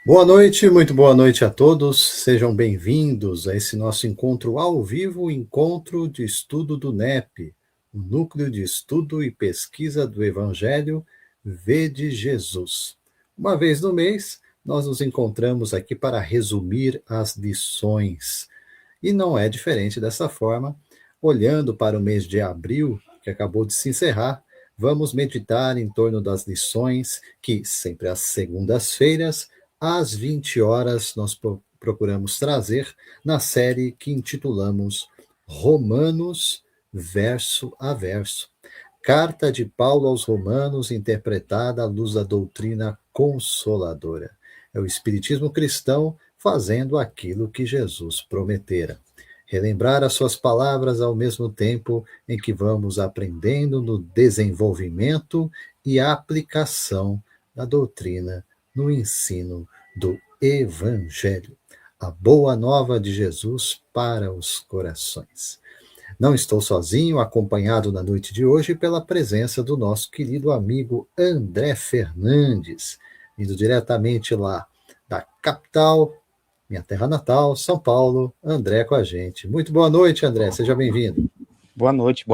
Boa noite, muito boa noite a todos. Sejam bem-vindos a esse nosso encontro ao vivo, encontro de estudo do NEP, o Núcleo de Estudo e Pesquisa do Evangelho Vede Jesus. Uma vez no mês, nós nos encontramos aqui para resumir as lições. E não é diferente dessa forma, olhando para o mês de abril, que acabou de se encerrar, vamos meditar em torno das lições que, sempre às segundas-feiras, às 20 horas, nós procuramos trazer na série que intitulamos Romanos, verso a verso. Carta de Paulo aos Romanos, interpretada à luz da doutrina consoladora. É o Espiritismo cristão fazendo aquilo que Jesus prometera. Relembrar as suas palavras ao mesmo tempo em que vamos aprendendo no desenvolvimento e aplicação da doutrina no ensino do Evangelho. A boa nova de Jesus para os corações. Não estou sozinho, acompanhado na noite de hoje pela presença do nosso querido amigo André Fernandes, indo diretamente lá da capital, minha terra natal, São Paulo. André com a gente. Muito boa noite, André, seja bem-vindo. Boa noite,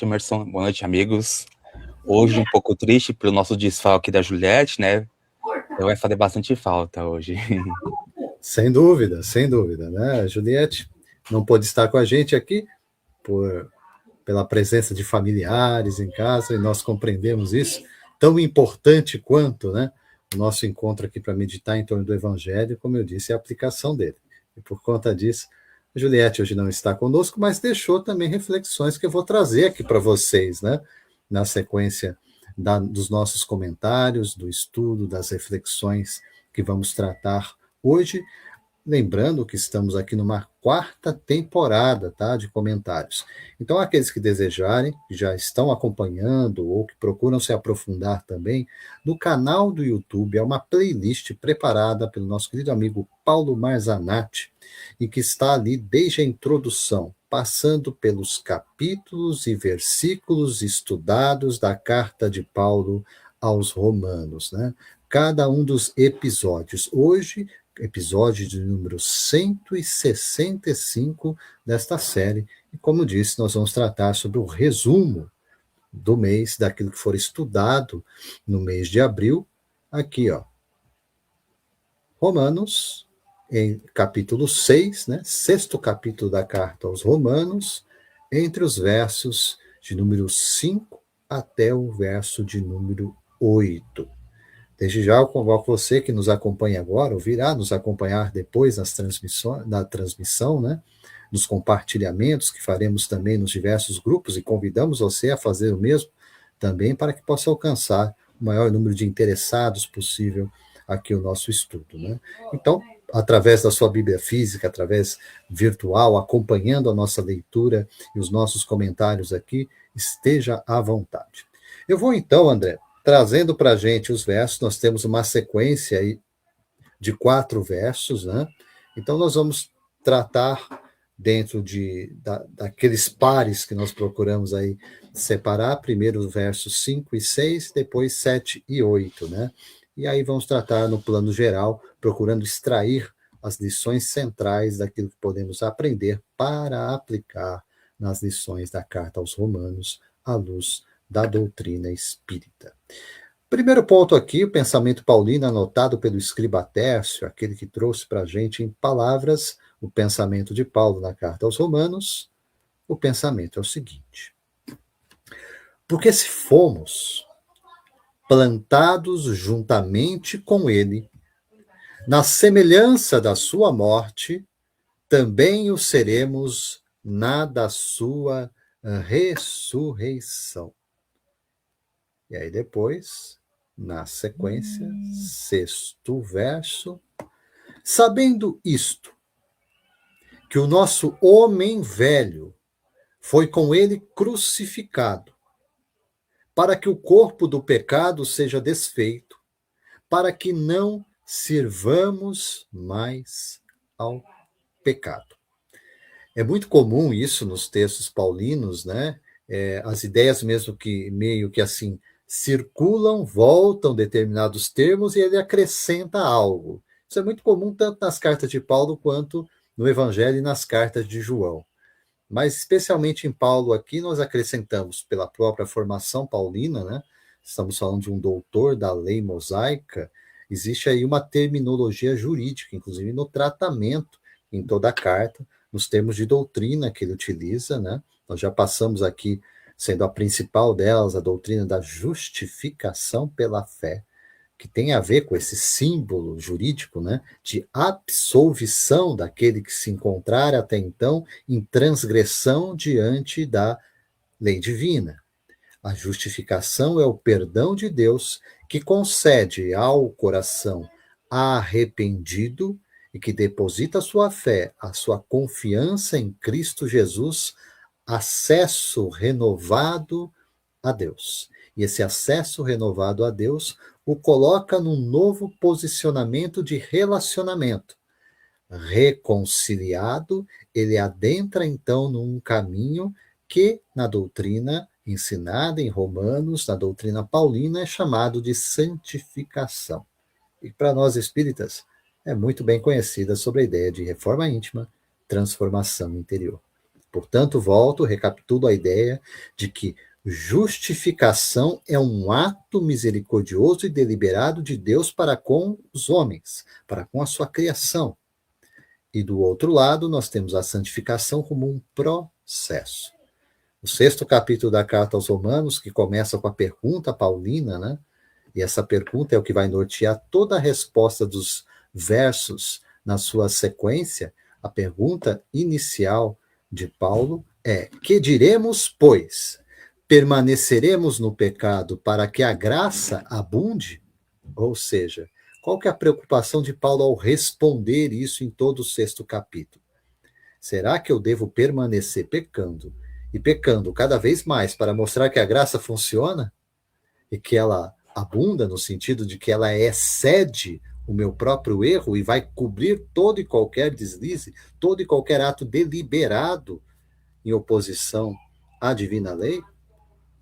Emerson. Boa noite, amigos. Hoje um pouco triste pelo nosso desfalque da Juliette, né? Então vai fazer bastante falta hoje. Sem dúvida, né? A Juliette não pôde estar com a gente aqui pela presença de familiares em casa, e nós compreendemos isso, tão importante quanto, né, o nosso encontro aqui para meditar em torno do Evangelho, como eu disse, é a aplicação dele. E por conta disso, a Juliette hoje não está conosco, mas deixou também reflexões que eu vou trazer aqui para vocês, né, na sequência dos nossos comentários, do estudo, das reflexões que vamos tratar hoje. Lembrando que estamos aqui numa quarta temporada, tá, de comentários. Então, aqueles que desejarem, que já estão acompanhando ou que procuram se aprofundar também, no canal do YouTube há uma playlist preparada pelo nosso querido amigo Paulo Marzanati, e que está ali desde a introdução, passando pelos capítulos e versículos estudados da carta de Paulo aos Romanos, né? Cada um dos episódios. Hoje, episódio de número 165 desta série. E, como disse, nós vamos tratar sobre o resumo do mês, daquilo que for estudado no mês de abril. Aqui, ó, Romanos, em capítulo 6, né, sexto capítulo da carta aos Romanos, entre os versos de número 5 até o verso de número 8. Desde já eu convoco você que nos acompanha agora, ou virá nos acompanhar depois na transmissão, né? Nos compartilhamentos que faremos também nos diversos grupos, e convidamos você a fazer o mesmo também para que possa alcançar o maior número de interessados possível aqui o nosso estudo, né? Então, através da sua Bíblia física, através virtual, acompanhando a nossa leitura e os nossos comentários aqui, esteja à vontade. Eu vou então, André, trazendo para a gente os versos. Nós temos uma sequência aí de 4 versos, né? Então, nós vamos tratar dentro daqueles pares que nós procuramos aí separar, primeiro os versos 5 e 6, depois 7 e 8, né? E aí vamos tratar no plano geral, procurando extrair as lições centrais daquilo que podemos aprender para aplicar nas lições da carta aos Romanos, à luz da doutrina espírita. Primeiro ponto aqui, o pensamento paulino anotado pelo escriba Tércio, aquele que trouxe para a gente em palavras o pensamento de Paulo na carta aos Romanos. O pensamento é o seguinte: porque se fomos plantados juntamente com ele, na semelhança da sua morte, também o seremos na da sua ressurreição. E aí depois, na sequência, sexto verso, sabendo isto, que o nosso homem velho foi com ele crucificado, para que o corpo do pecado seja desfeito, para que não sirvamos mais ao pecado. É muito comum isso nos textos paulinos, né? As ideias mesmo que meio que assim circulam, voltam determinados termos e ele acrescenta algo. Isso é muito comum tanto nas cartas de Paulo quanto no Evangelho e nas cartas de João. Mas, especialmente em Paulo aqui, nós acrescentamos, pela própria formação paulina, né? Estamos falando de um doutor da lei mosaica, existe aí uma terminologia jurídica, inclusive no tratamento, em toda a carta, nos termos de doutrina que ele utiliza, né? Nós já passamos aqui, sendo a principal delas, a doutrina da justificação pela fé, que tem a ver com esse símbolo jurídico, né, de absolvição daquele que se encontrar até então em transgressão diante da lei divina. A justificação é o perdão de Deus que concede ao coração arrependido e que deposita a sua fé, a sua confiança em Cristo Jesus, acesso renovado a Deus. E esse acesso renovado a Deus o coloca num novo posicionamento de relacionamento. Reconciliado, ele adentra então num caminho que, na doutrina ensinada em Romanos, na doutrina paulina, é chamado de santificação. E para nós espíritas, é muito bem conhecida sobre a ideia de reforma íntima, transformação interior. Portanto, recapitulo a ideia de que justificação é um ato misericordioso e deliberado de Deus para com os homens, para com a sua criação. E do outro lado, nós temos a santificação como um processo. O 6º capítulo da Carta aos Romanos, que começa com a pergunta paulina, né? E essa pergunta é o que vai nortear toda a resposta dos versos na sua sequência. A pergunta inicial de Paulo é: que diremos, pois? Permaneceremos no pecado para que a graça abunde? Ou seja, qual que é a preocupação de Paulo ao responder isso em todo o 6º capítulo? Será que eu devo permanecer pecando e pecando cada vez mais para mostrar que a graça funciona e que ela abunda no sentido de que ela excede o meu próprio erro e vai cobrir todo e qualquer deslize, todo e qualquer ato deliberado em oposição à divina lei?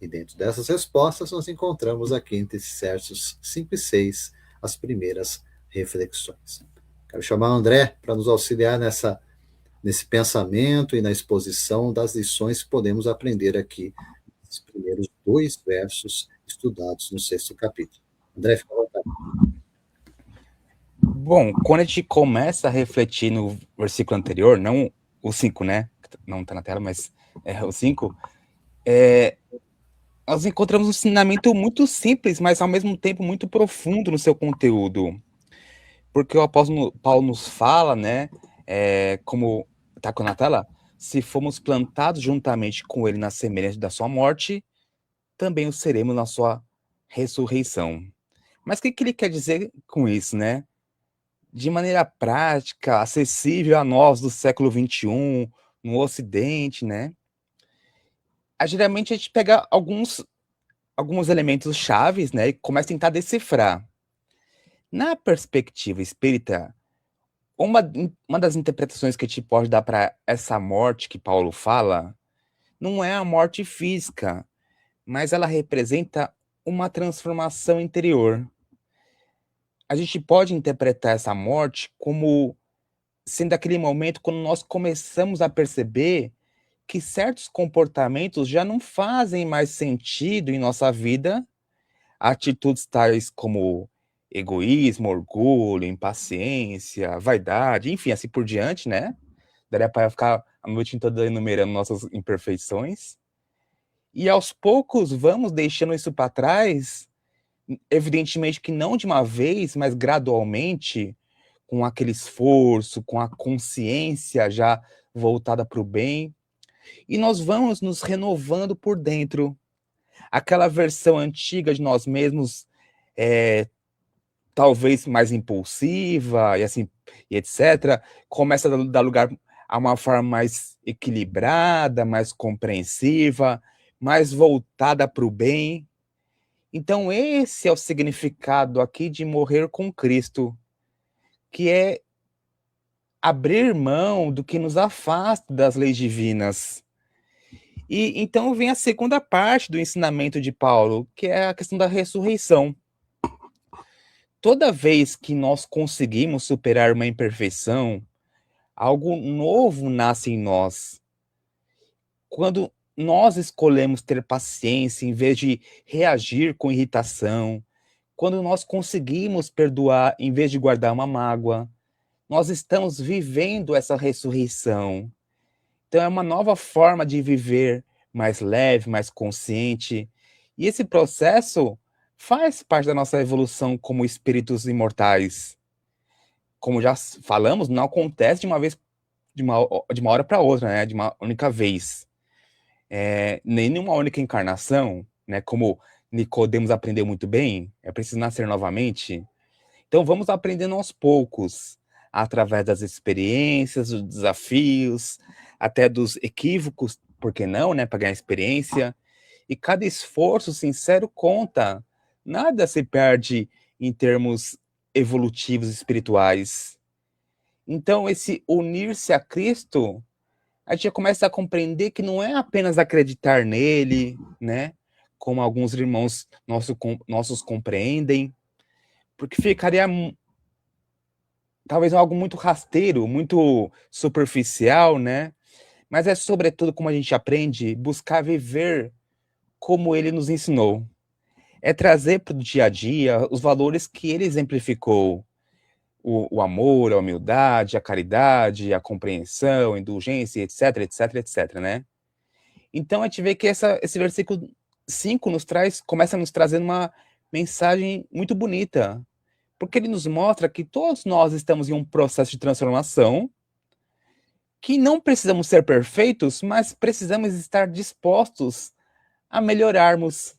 E dentro dessas respostas nós encontramos aqui entre esses versos 5 e 6 as primeiras reflexões. Quero chamar o André para nos auxiliar nesse pensamento e na exposição das lições que podemos aprender aqui nesses primeiros 2 versos estudados no 6º capítulo. André, fica à vontade. Bom, quando a gente começa a refletir no versículo anterior, não o 5, né? Não está na tela, mas o 5, nós encontramos um ensinamento muito simples, mas ao mesmo tempo muito profundo no seu conteúdo. Porque o apóstolo Paulo nos fala, né? Como está na tela, se fomos plantados juntamente com ele na semelhança da sua morte, também o seremos na sua ressurreição. Mas o que ele quer dizer com isso, né? De maneira prática, acessível a nós do século XXI, no Ocidente, né? Geralmente a gente pega alguns elementos chaves, né, e começa a tentar decifrar. Na perspectiva espírita, uma das interpretações que a gente pode dar para essa morte que Paulo fala, não é a morte física, mas ela representa uma transformação interior. A gente pode interpretar essa morte como sendo aquele momento quando nós começamos a perceber que certos comportamentos já não fazem mais sentido em nossa vida, atitudes tais como egoísmo, orgulho, impaciência, vaidade, enfim, assim por diante, né? Daria para ficar a noite toda enumerando nossas imperfeições. E aos poucos vamos deixando isso para trás, evidentemente que não de uma vez, mas gradualmente, com aquele esforço, com a consciência já voltada para o bem, e nós vamos nos renovando por dentro. Aquela versão antiga de nós mesmos, talvez mais impulsiva, e assim, e etc., começa a dar lugar a uma forma mais equilibrada, mais compreensiva, mais voltada para o bem. Então, esse é o significado aqui de morrer com Cristo, que é abrir mão do que nos afasta das leis divinas. E então vem a segunda parte do ensinamento de Paulo, que é a questão da ressurreição. toda vez que nós conseguimos superar uma imperfeição, algo novo nasce em nós. Quando nós escolhemos ter paciência em vez de reagir com irritação, quando nós conseguimos perdoar em vez de guardar uma mágoa, nós estamos vivendo essa ressurreição. Então é uma nova forma de viver mais leve, mais consciente. E esse processo faz parte da nossa evolução como espíritos imortais. Como já falamos, não acontece de uma vez, de uma hora para outra, né? De uma única vez. Nem numa única encarnação, né? Como Nicodemos aprendeu muito bem, é preciso nascer novamente. Então vamos aprendendo aos poucos, através das experiências, dos desafios, até dos equívocos, por que não, né? Para ganhar experiência. E cada esforço sincero conta. Nada se perde em termos evolutivos espirituais. Então, esse unir-se a Cristo, a gente já começa a compreender que não é apenas acreditar nele, né? Como alguns irmãos nossos compreendem, porque ficaria talvez algo muito rasteiro, muito superficial, né? Mas é sobretudo como a gente aprende, buscar viver como ele nos ensinou. É trazer para o dia a dia os valores que ele exemplificou. O amor, a humildade, a caridade, a compreensão, a indulgência, etc, etc, etc, né? Então a gente vê que esse versículo 5 começa a nos trazer uma mensagem muito bonita, porque ele nos mostra que todos nós estamos em um processo de transformação, que não precisamos ser perfeitos, mas precisamos estar dispostos a melhorarmos.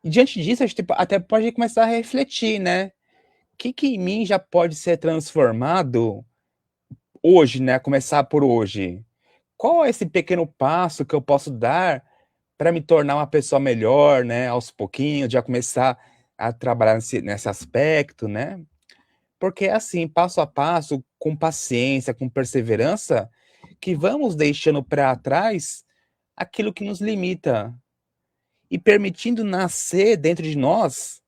E diante disso, a gente até pode começar a refletir, né? O que em mim já pode ser transformado hoje, né? Começar por hoje. Qual é esse pequeno passo que eu posso dar para me tornar uma pessoa melhor, né? Aos pouquinhos, já começar a trabalhar nesse aspecto, né? Porque é assim, passo a passo, com paciência, com perseverança, que vamos deixando para trás aquilo que nos limita e permitindo nascer dentro de nós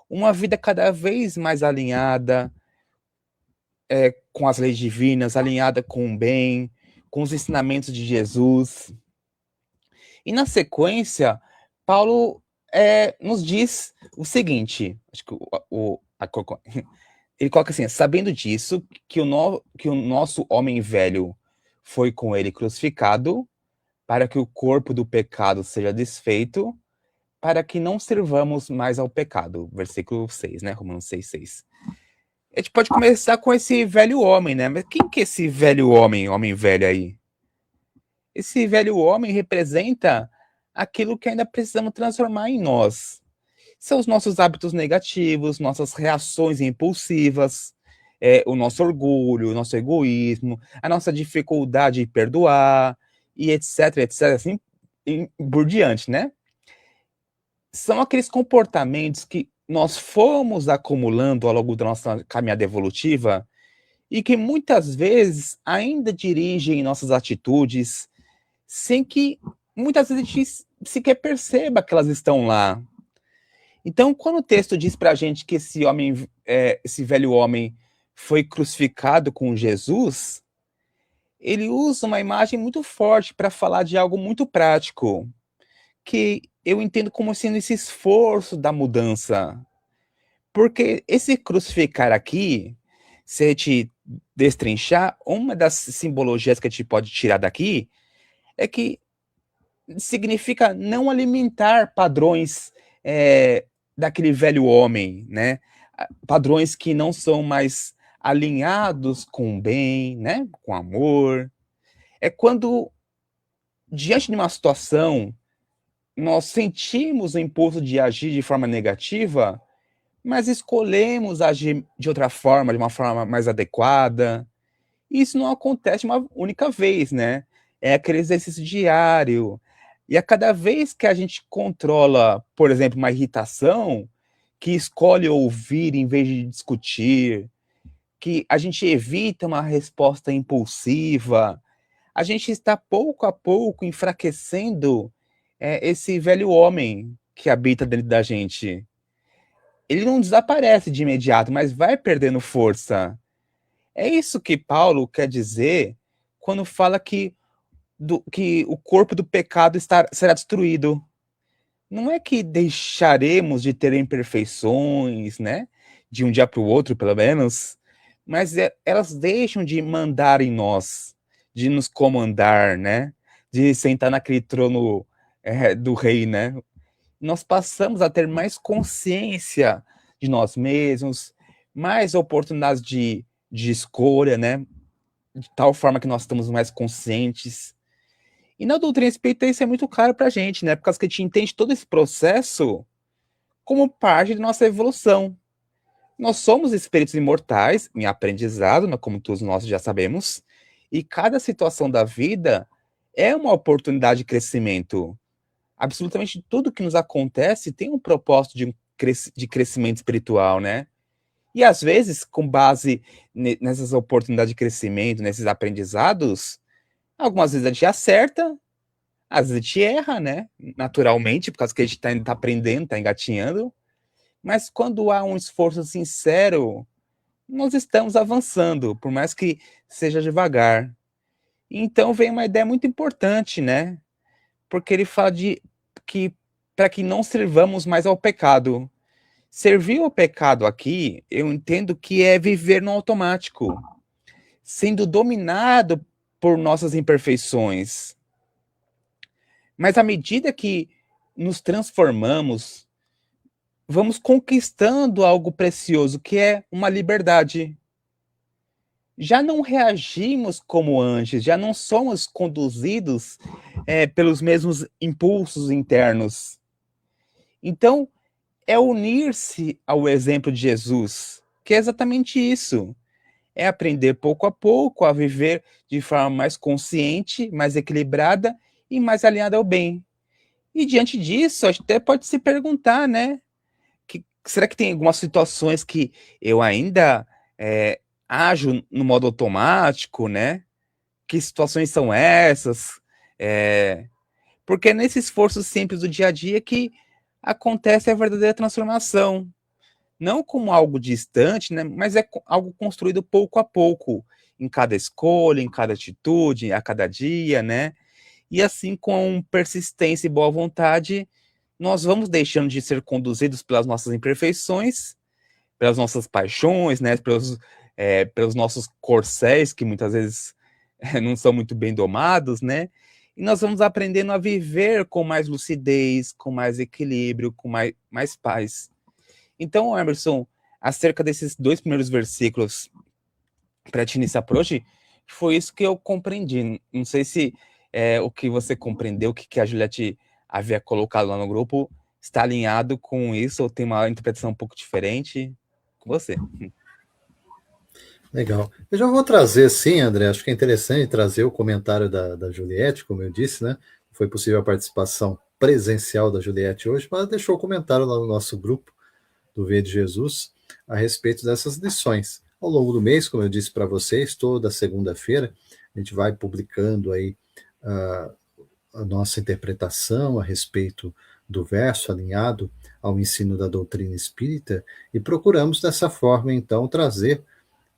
uma vida cada vez mais alinhada com as leis divinas, alinhada com o bem, com os ensinamentos de Jesus. E na sequência, Paulo nos diz o seguinte, acho que ele coloca assim, sabendo disso, que o nosso homem velho foi com ele crucificado, para que o corpo do pecado seja desfeito, para que não servamos mais ao pecado. Versículo 6, né? Romanos 6:6. A gente pode começar com esse velho homem, né? Mas quem que é esse velho homem velho aí? Esse velho homem representa aquilo que ainda precisamos transformar em nós. São os nossos hábitos negativos, nossas reações impulsivas, o nosso orgulho, o nosso egoísmo, a nossa dificuldade de perdoar, e etc, etc, assim por diante, né? São aqueles comportamentos que nós fomos acumulando ao longo da nossa caminhada evolutiva e que muitas vezes ainda dirigem nossas atitudes sem que muitas vezes a gente sequer perceba que elas estão lá. Então, quando o texto diz para a gente que esse velho homem foi crucificado com Jesus, ele usa uma imagem muito forte para falar de algo muito prático, que eu entendo como sendo esse esforço da mudança. Porque esse crucificar aqui, se a gente destrinchar, uma das simbologias que a gente pode tirar daqui é que significa não alimentar padrões daquele velho homem, né? Padrões que não são mais alinhados com o bem, né? Com amor. É quando, diante de uma situação, nós sentimos o impulso de agir de forma negativa, mas escolhemos agir de outra forma, de uma forma mais adequada. E isso não acontece uma única vez, né? É aquele exercício diário. E a cada vez que a gente controla, por exemplo, uma irritação, que escolhe ouvir em vez de discutir, que a gente evita uma resposta impulsiva, a gente está pouco a pouco enfraquecendo esse velho homem que habita dentro da gente. ele não desaparece de imediato, mas vai perdendo força. É isso que Paulo quer dizer quando fala que o corpo do pecado será destruído. Não é que deixaremos de ter imperfeições, né? De um dia para o outro, pelo menos, mas elas deixam de mandar em nós, de nos comandar, né? De sentar naquele trono do rei, né? Nós passamos a ter mais consciência de nós mesmos, mais oportunidades de escolha, né? De tal forma que nós estamos mais conscientes. E na doutrina espírita isso é muito claro pra gente, né? Por causa que a gente entende todo esse processo como parte de nossa evolução. Nós somos espíritos imortais em aprendizado, né, como todos nós já sabemos, e cada situação da vida é uma oportunidade de crescimento. Absolutamente tudo que nos acontece tem um propósito de crescimento espiritual, né? E às vezes, com base nessas oportunidades de crescimento, nesses aprendizados, algumas vezes a gente acerta, às vezes a gente erra, né? Naturalmente, por causa que a gente tá aprendendo, tá engatinhando. Mas quando há um esforço sincero, nós estamos avançando, por mais que seja devagar. Então vem uma ideia muito importante, né? Porque ele fala de que para que não servamos mais ao pecado. Servir ao pecado aqui, eu entendo que é viver no automático, sendo dominado por nossas imperfeições. Mas à medida que nos transformamos, vamos conquistando algo precioso, que é uma liberdade. Já não reagimos como antes, já não somos conduzidos pelos mesmos impulsos internos. Então, é unir-se ao exemplo de Jesus, que é exatamente isso. É aprender pouco a pouco a viver de forma mais consciente, mais equilibrada e mais alinhada ao bem. E diante disso, a gente até pode se perguntar, né? Será que tem algumas situações que eu ainda ajo no modo automático, né? Que situações são essas? Porque é nesse esforço simples do dia a dia que acontece a verdadeira transformação. Não como algo distante, né? Mas é algo construído pouco a pouco, em cada escolha, em cada atitude, a cada dia, né? E assim, com persistência e boa vontade, nós vamos deixando de ser conduzidos pelas nossas imperfeições, pelas nossas paixões, né? Pelos nossos corcéis, que muitas vezes não são muito bem domados, né? E nós vamos aprendendo a viver com mais lucidez, com mais equilíbrio, com mais paz. Então, Emerson, acerca desses 2 primeiros versículos, para te iniciar por hoje, foi isso que eu compreendi. Não sei se o que você compreendeu, o que a Juliette havia colocado lá no grupo, está alinhado com isso ou tem uma interpretação um pouco diferente? Com você. Legal. Eu já vou trazer, sim, André, acho que é interessante trazer o comentário da Juliette, como eu disse, né? Foi possível a participação presencial da Juliette hoje, mas deixou o comentário lá no nosso grupo do Via de Jesus a respeito dessas lições. Ao longo do mês, como eu disse para vocês, toda segunda-feira a gente vai publicando aí a nossa interpretação a respeito do verso alinhado ao ensino da doutrina espírita e procuramos dessa forma então trazer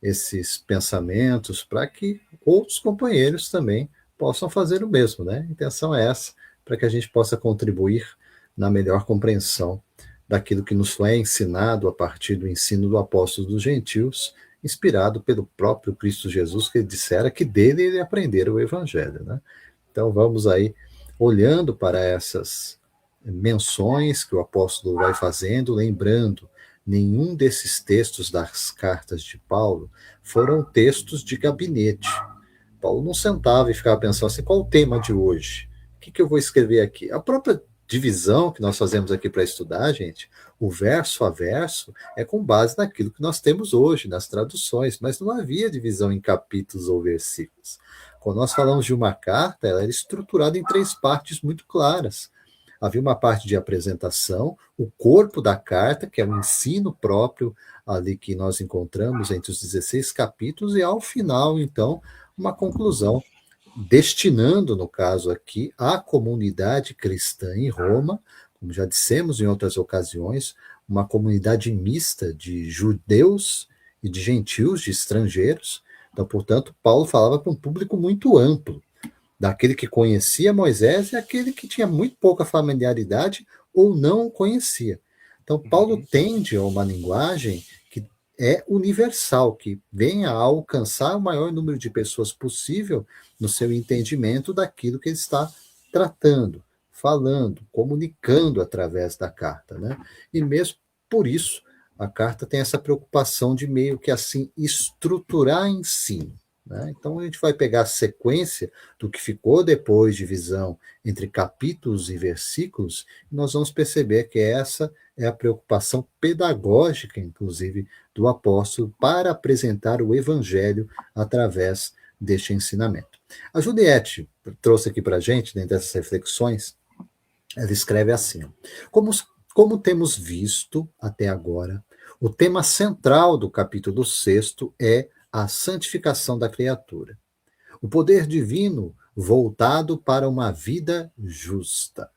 esses pensamentos para que outros companheiros também possam fazer o mesmo, né? A intenção é essa, para que a gente possa contribuir na melhor compreensão daquilo que nos foi ensinado a partir do ensino do apóstolo dos gentios, inspirado pelo próprio Cristo Jesus, que dissera que dele ele aprendera o evangelho, né? Então vamos aí olhando para essas menções que o apóstolo vai fazendo, lembrando, nenhum desses textos das cartas de Paulo foram textos de gabinete. Paulo não sentava e ficava pensando assim, qual o tema de hoje? O que eu vou escrever aqui? A própria divisão que nós fazemos aqui para estudar, gente, o verso a verso, é com base naquilo que nós temos hoje, nas traduções, mas não havia divisão em capítulos ou versículos. Quando nós falamos de uma carta, ela era estruturada em 3 partes muito claras. Havia uma parte de apresentação, o corpo da carta, que é o ensino próprio ali que nós encontramos entre os 16 capítulos, e ao final, então, uma conclusão, destinando, no caso aqui, à comunidade cristã em Roma, como já dissemos em outras ocasiões, uma comunidade mista de judeus e de gentios, de estrangeiros. Então, portanto, Paulo falava para um público muito amplo, daquele que conhecia Moisés e aquele que tinha muito pouca familiaridade ou não o conhecia. Então, Paulo tende a uma linguagem que é universal, que venha a alcançar o maior número de pessoas possível no seu entendimento daquilo que ele está tratando, falando, comunicando através da carta, né? E mesmo por isso, a carta tem essa preocupação de meio que assim estruturar ensino, né? Então a gente vai pegar a sequência do que ficou depois de divisão entre capítulos e versículos, e nós vamos perceber que essa é a preocupação pedagógica, inclusive, do apóstolo para apresentar o evangelho através deste ensinamento. A Juliette trouxe aqui para a gente, dentro dessas reflexões, ela escreve assim: como temos visto até agora, o tema central do capítulo 6 é a santificação da criatura. O poder divino voltado para uma vida justa.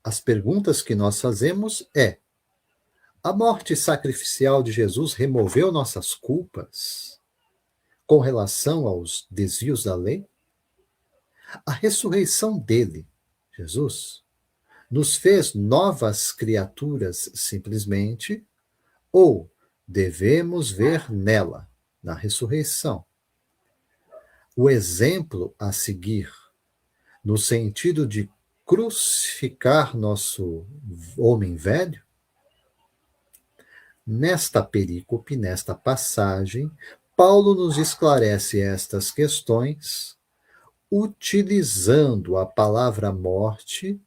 As perguntas que nós fazemos é: a morte sacrificial de Jesus removeu nossas culpas com relação aos desvios da lei? A ressurreição dele, Jesus, nos fez novas criaturas simplesmente, ou devemos ver nela, na ressurreição, o exemplo a seguir, no sentido de crucificar nosso homem velho? Nesta perícope, nesta passagem, Paulo nos esclarece estas questões utilizando a palavra morte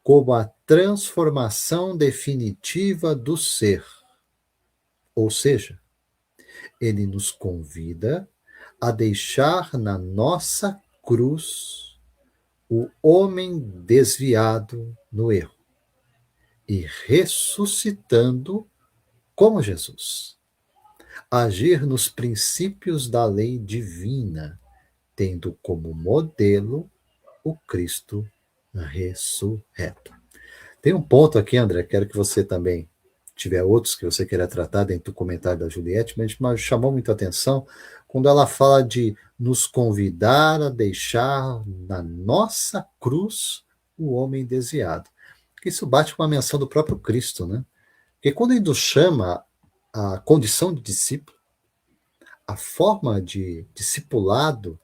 como a transformação definitiva do ser. Ou seja, ele nos convida a deixar na nossa cruz o homem desviado no erro e ressuscitando como Jesus. Agir nos princípios da lei divina, tendo como modelo o Cristo ressurreto. Tem um ponto aqui, André, quero que você também tiver outros que você queira tratar dentro do comentário da Juliette, mas chamou muita atenção quando ela fala de nos convidar a deixar na nossa cruz o homem desviado. Isso bate com a menção do próprio Cristo, né? Porque quando ele nos chama a condição de discípulo, a forma de discipulado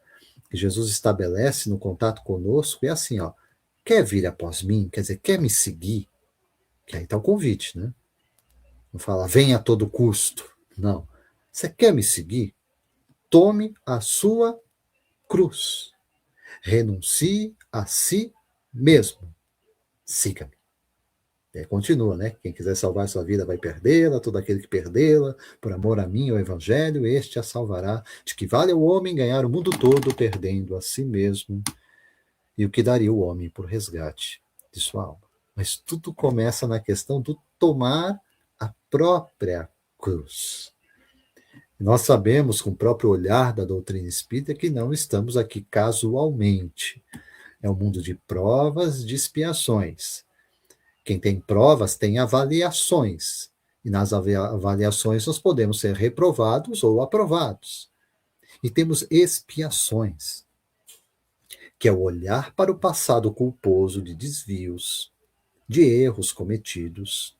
que Jesus estabelece no contato conosco é assim, ó: quer vir após mim? Quer dizer, quer me seguir? Que aí está o convite, né? Não fala, venha a todo custo. Não. Você quer me seguir? Tome a sua cruz. Renuncie a si mesmo. Siga-me. E aí continua, né? Quem quiser salvar sua vida vai perdê-la, todo aquele que perdê-la, por amor a mim, o evangelho, este a salvará. De que vale o homem ganhar o mundo todo, perdendo a si mesmo, e o que daria o homem por resgate de sua alma. Mas tudo começa na questão do tomar a própria cruz. Nós sabemos, com o próprio olhar da doutrina espírita, que não estamos aqui casualmente. É um mundo de provas, de expiações. Quem tem provas tem avaliações. E nas avaliações nós podemos ser reprovados ou aprovados. E temos expiações, que é o olhar para o passado culposo de desvios, de erros cometidos,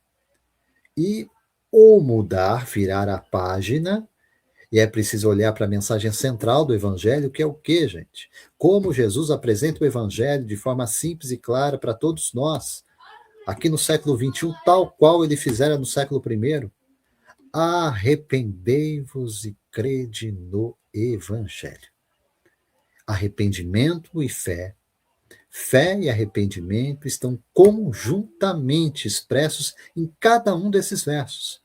e ou mudar, virar a página, e é preciso olhar para a mensagem central do Evangelho, que é o quê, gente? Como Jesus apresenta o Evangelho de forma simples e clara para todos nós, aqui no século XXI, tal qual ele fizera no século I. Arrependei-vos e crede no Evangelho. Arrependimento e fé. Fé e arrependimento estão conjuntamente expressos em cada um desses versos,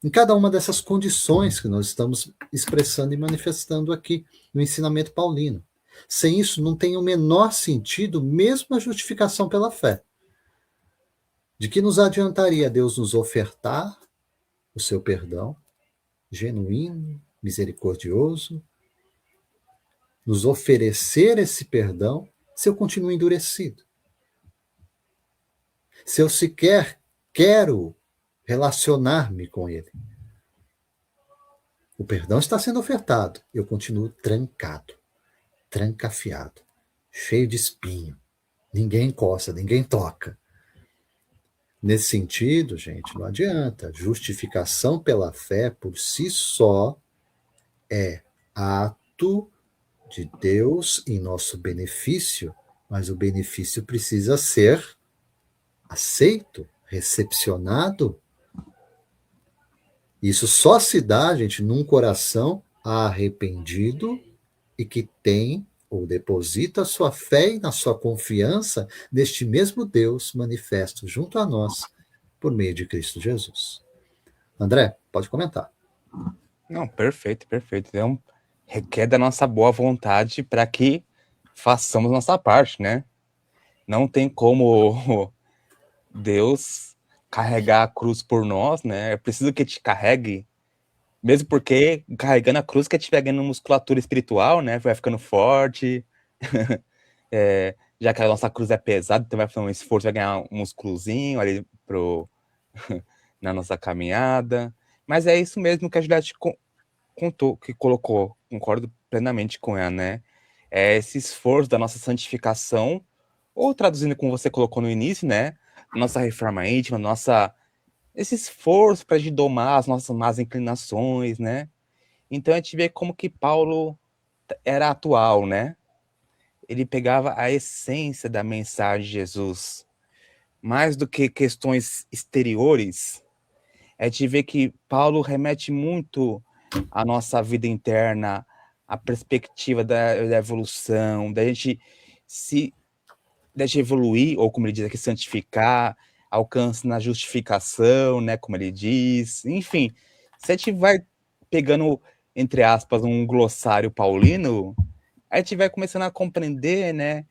em cada uma dessas condições que nós estamos expressando e manifestando aqui no ensinamento paulino. Sem isso, não tem o menor sentido, mesmo a justificação pela fé. De que nos adiantaria Deus nos ofertar o seu perdão, genuíno, misericordioso, nos oferecer esse perdão, se eu continuo endurecido? Se eu sequer quero relacionar-me com ele. O perdão está sendo ofertado, eu continuo trancado, trancafiado, cheio de espinho. Ninguém encosta, ninguém toca. Nesse sentido, gente, não adianta. Justificação pela fé por si só é ato de Deus em nosso benefício, mas o benefício precisa ser aceito, recepcionado. Isso só se dá, gente, num coração arrependido e que tem ou deposita sua fé e na sua confiança neste mesmo Deus manifesto junto a nós por meio de Cristo Jesus. André, pode comentar. Não, perfeito, perfeito. Então, requer da nossa boa vontade para que façamos nossa parte, né? Não tem como Deus carregar a cruz por nós, né? É preciso que te carregue, mesmo porque carregando a cruz que a gente vai ganhando musculatura espiritual, né? Vai ficando forte. Já que a nossa cruz é pesada, então vai fazer um esforço, vai ganhar um músculozinho ali na nossa caminhada. Mas é isso mesmo que a Juliette contou, que colocou, concordo plenamente com ela, né? É esse esforço da nossa santificação, ou traduzindo como você colocou no início, né? Nossa reforma íntima, esse esforço para a gente domar as nossas más inclinações, né? Então a gente vê como que Paulo era atual, né? Ele pegava a essência da mensagem de Jesus, mais do que questões exteriores. A gente vê que Paulo remete muito à nossa vida interna, à perspectiva da evolução, da gente evoluir, ou como ele diz aqui, santificar, alcance na justificação, né, como ele diz, enfim, se a gente vai pegando, entre aspas, um glossário paulino, a gente vai começando a compreender, né,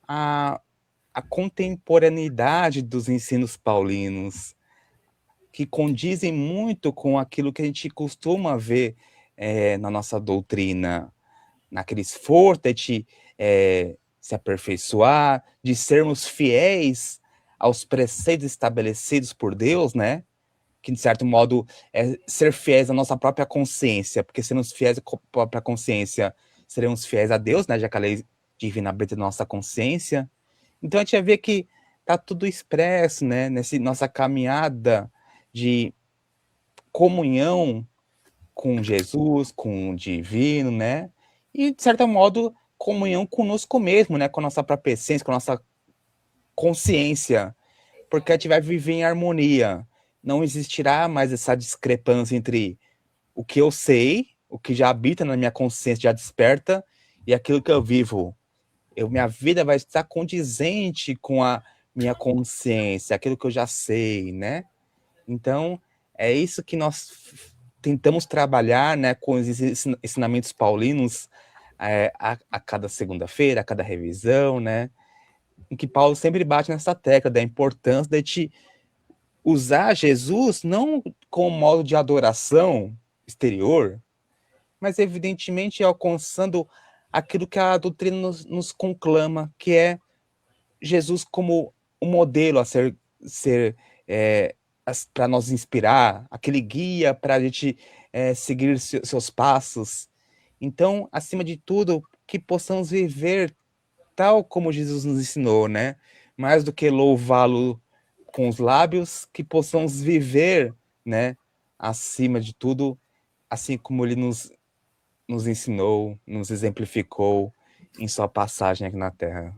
a, a contemporaneidade dos ensinos paulinos, que condizem muito com aquilo que a gente costuma ver na nossa doutrina, naquele esforço de se aperfeiçoar, de sermos fiéis aos preceitos estabelecidos por Deus, né? Que, de certo modo, é ser fiéis à nossa própria consciência, porque sermos fiéis à própria consciência, seremos fiéis a Deus, né? Já que a lei divina habita na nossa consciência. Então, a gente vai ver que está tudo expresso, né? Nessa nossa caminhada de comunhão com Jesus, com o divino, né? E, de certo modo, comunhão conosco mesmo, né? Com a nossa própria essência, com a nossa consciência, porque a gente vai viver em harmonia. Não existirá mais essa discrepância entre o que eu sei, o que já habita na minha consciência, já desperta, e aquilo que eu vivo. Minha vida vai estar condizente com a minha consciência, aquilo que eu já sei, né? Então, é isso que nós tentamos trabalhar, né, com os ensinamentos paulinos a cada segunda-feira, a cada revisão, né? Em que Paulo sempre bate nessa tecla da importância de te usar Jesus não como modo de adoração exterior, mas evidentemente alcançando aquilo que a doutrina nos conclama, que é Jesus como um modelo a ser para nos inspirar, aquele guia para a gente seguir seus passos. Então, acima de tudo, que possamos viver tal como Jesus nos ensinou, né? Mais do que louvá-lo com os lábios, que possamos viver, né? Acima de tudo, assim como ele nos ensinou, nos exemplificou em sua passagem aqui na Terra.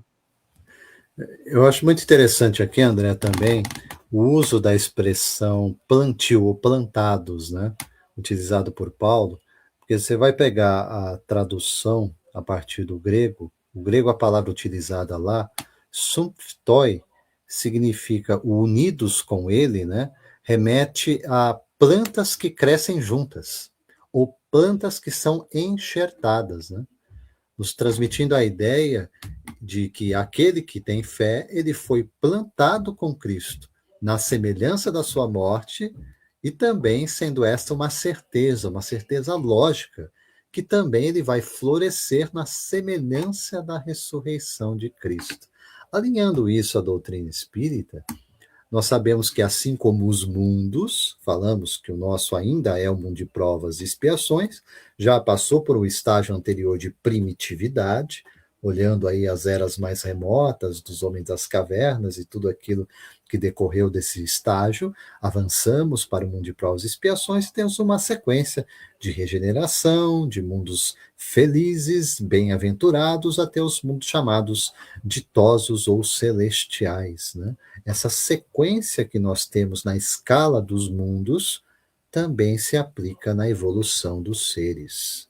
Eu acho muito interessante aqui, André, também o uso da expressão plantio ou plantados, né, utilizado por Paulo, porque você vai pegar a tradução a partir do grego, o grego, a palavra utilizada lá, sumphtoi, significa o unidos com ele, né, remete a plantas que crescem juntas, ou plantas que são enxertadas, né, nos transmitindo a ideia de que aquele que tem fé, ele foi plantado com Cristo, na semelhança da sua morte, e também sendo esta uma certeza lógica, que também ele vai florescer na semelhança da ressurreição de Cristo. Alinhando isso à doutrina espírita, Nós sabemos que, assim como os mundos, falamos que o nosso ainda é um mundo de provas e expiações, já passou por um estágio anterior de primitividade, olhando aí as eras mais remotas dos homens das cavernas e tudo aquilo que decorreu desse estágio, avançamos para o mundo de provas e expiações e temos uma sequência de regeneração, de mundos felizes, bem-aventurados, até os mundos chamados ditosos ou celestiais, né? Essa sequência que nós temos na escala dos mundos também se aplica na evolução dos seres.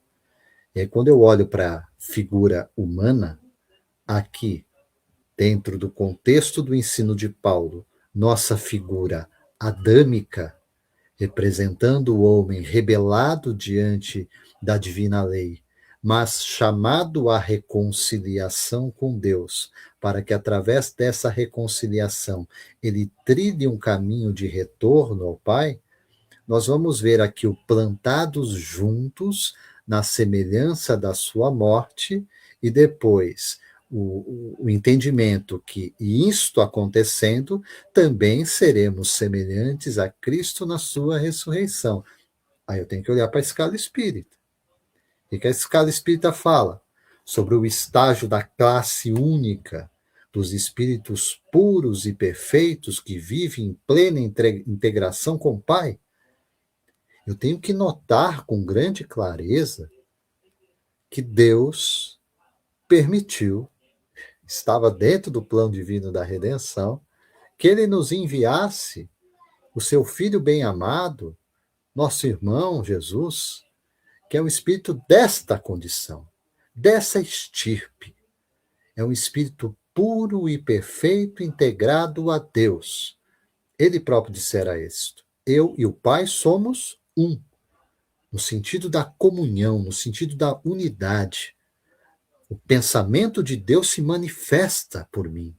E aí, quando eu olho para a figura humana, aqui, dentro do contexto do ensino de Paulo, nossa figura adâmica, representando o homem rebelado diante da divina lei, mas chamado à reconciliação com Deus, para que através dessa reconciliação ele trilhe um caminho de retorno ao Pai, nós vamos ver aqui o plantados juntos na semelhança da sua morte e depois o entendimento que, isto acontecendo, também seremos semelhantes a Cristo na sua ressurreição. Aí eu tenho que olhar para a escala espírita. O que a escala espírita fala? Sobre o estágio da classe única, dos espíritos puros e perfeitos que vivem em plena integração com o Pai. Eu tenho que notar com grande clareza que Deus permitiu, estava dentro do plano divino da redenção, que ele nos enviasse o seu Filho bem-amado, nosso irmão Jesus, que é um espírito desta condição, dessa estirpe. É um espírito puro e perfeito, integrado a Deus. Ele próprio dissera isto: eu e o Pai somos um, no sentido da comunhão, no sentido da unidade. O pensamento de Deus se manifesta por mim,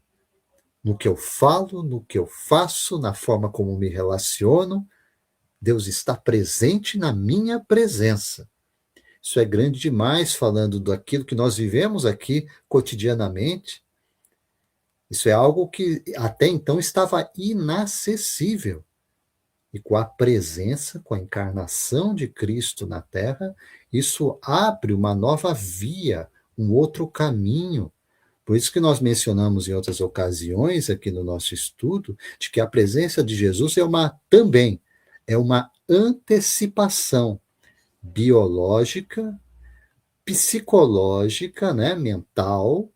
no que eu falo, no que eu faço, na forma como me relaciono. Deus está presente na minha presença. Isso é grande demais, falando daquilo que nós vivemos aqui cotidianamente. Isso é algo que até então estava inacessível. E com a presença, com a encarnação de Cristo na Terra, isso abre uma nova via, um outro caminho. Por isso que nós mencionamos em outras ocasiões aqui no nosso estudo, de que a presença de Jesus também é uma antecipação biológica, psicológica, né, mental,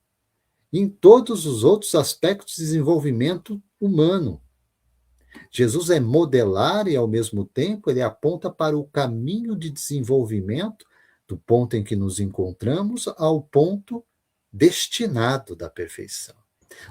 em todos os outros aspectos de desenvolvimento humano. Jesus é modelar e, ao mesmo tempo, ele aponta para o caminho de desenvolvimento do ponto em que nos encontramos ao ponto destinado da perfeição.